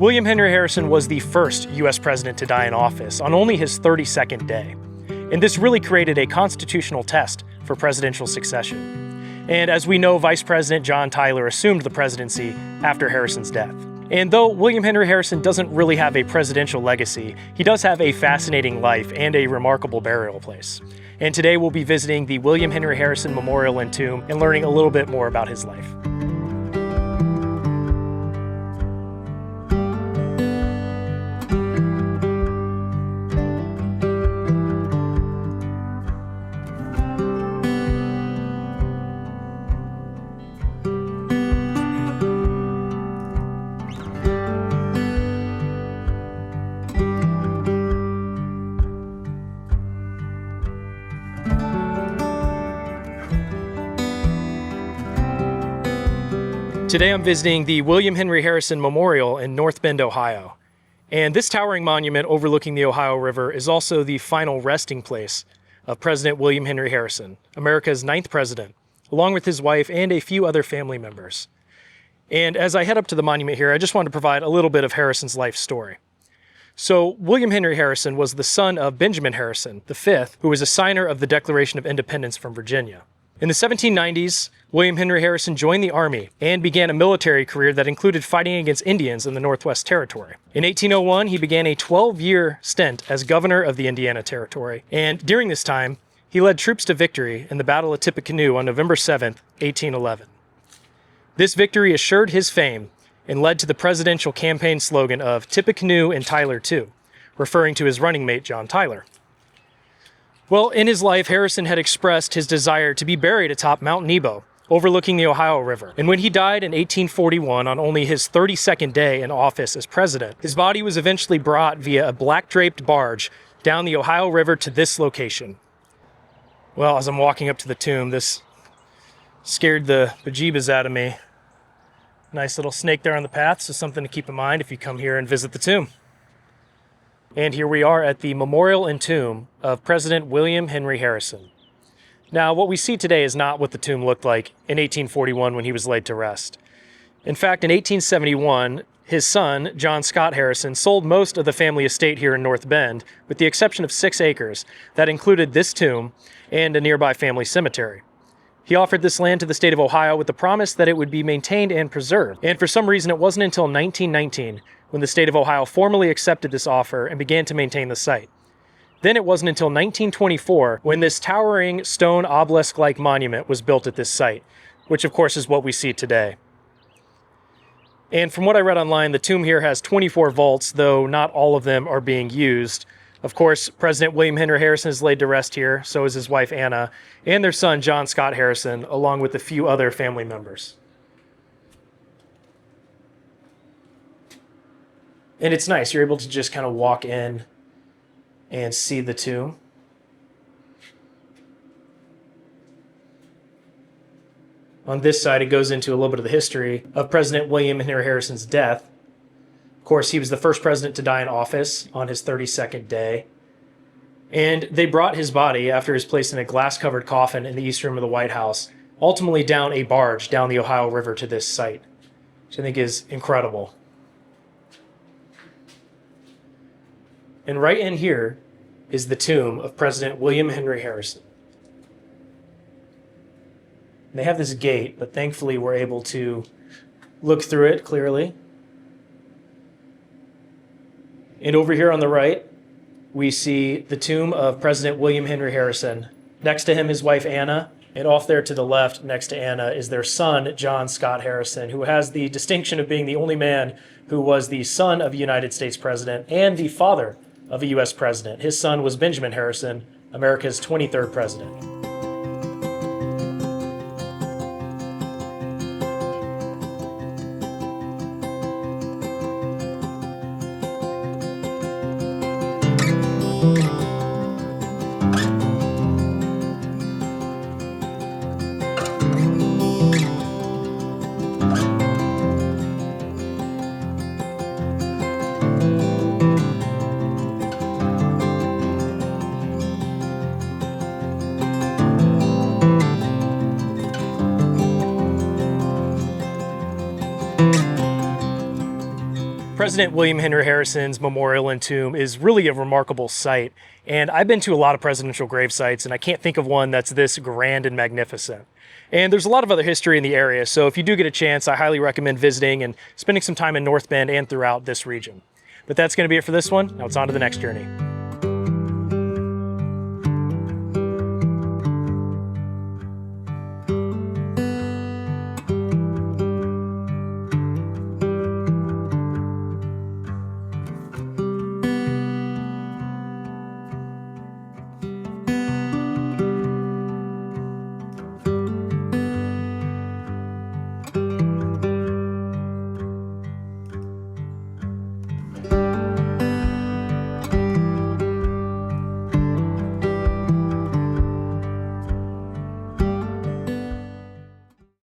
William Henry Harrison was the first U.S. president to die in office on only his 32nd day. And this really created a constitutional test for presidential succession. And as we know, Vice President John Tyler assumed the presidency after Harrison's death. And though William Henry Harrison doesn't really have a presidential legacy, he does have a fascinating life and a remarkable burial place. And today we'll be visiting the William Henry Harrison Memorial and Tomb and learning a little bit more about his life. Today I'm visiting the William Henry Harrison Memorial in North Bend, Ohio. And this towering monument overlooking the Ohio River is also the final resting place of President William Henry Harrison, America's 9th president, along with his wife and a few other family members. And as I head up to the monument here, I just wanted to provide a little bit of Harrison's life story. So William Henry Harrison was the son of Benjamin Harrison, V, who was a signer of the Declaration of Independence from Virginia. In the 1790s, William Henry Harrison joined the Army and began a military career that included fighting against Indians in the Northwest Territory. In 1801, he began a 12-year stint as governor of the Indiana Territory, and during this time, he led troops to victory in the Battle of Tippecanoe on November 7, 1811. This victory assured his fame and led to the presidential campaign slogan of Tippecanoe and Tyler too, referring to his running mate John Tyler. Well, in his life, Harrison had expressed his desire to be buried atop Mount Nebo, overlooking the Ohio River. And when he died in 1841, on only his 32nd day in office as president, his body was eventually brought via a black-draped barge down the Ohio River to this location. Well, as I'm walking up to the tomb, this scared the bejeebas out of me. Nice little snake there on the path, so something to keep in mind if you come here and visit the tomb. And here we are at the memorial and tomb of President William Henry Harrison. Now, what we see today is not what the tomb looked like in 1841 when he was laid to rest. In fact, in 1871, his son, John Scott Harrison, sold most of the family estate here in North Bend, with the exception of 6 acres that included this tomb and a nearby family cemetery. He offered this land to the state of Ohio with the promise that it would be maintained and preserved. And for some reason, it wasn't until 1919 when the state of Ohio formally accepted this offer and began to maintain the site. Then it wasn't until 1924 when this towering stone obelisk-like monument was built at this site, which of course is what we see today. And from what I read online, the tomb here has 24 vaults, though not all of them are being used. Of course, President William Henry Harrison is laid to rest here, so is his wife Anna, and their son John Scott Harrison, along with a few other family members. And it's nice, you're able to just kind of walk in and see the tomb. On this side, it goes into a little bit of the history of President William Henry Harrison's death. Of course, he was the first president to die in office on his 32nd day. And they brought his body, after he was placed in a glass-covered coffin in the East Room of the White House, ultimately down a barge down the Ohio River to this site, which I think is incredible. And right in here is the tomb of President William Henry Harrison. And they have this gate, but thankfully we're able to look through it clearly. And over here on the right, we see the tomb of President William Henry Harrison. Next to him, his wife Anna, and off there to the left, next to Anna, is their son, John Scott Harrison, who has the distinction of being the only man who was the son of a United States president and the father of a U.S. president. His son was Benjamin Harrison, America's 23rd president. President William Henry Harrison's memorial and tomb is really a remarkable sight, and I've been to a lot of presidential grave sites, and I can't think of one that's this grand and magnificent. And there's a lot of other history in the area, so if you do get a chance, I highly recommend visiting and spending some time in North Bend and throughout this region. But that's going to be it for this one. Now it's on to the next journey.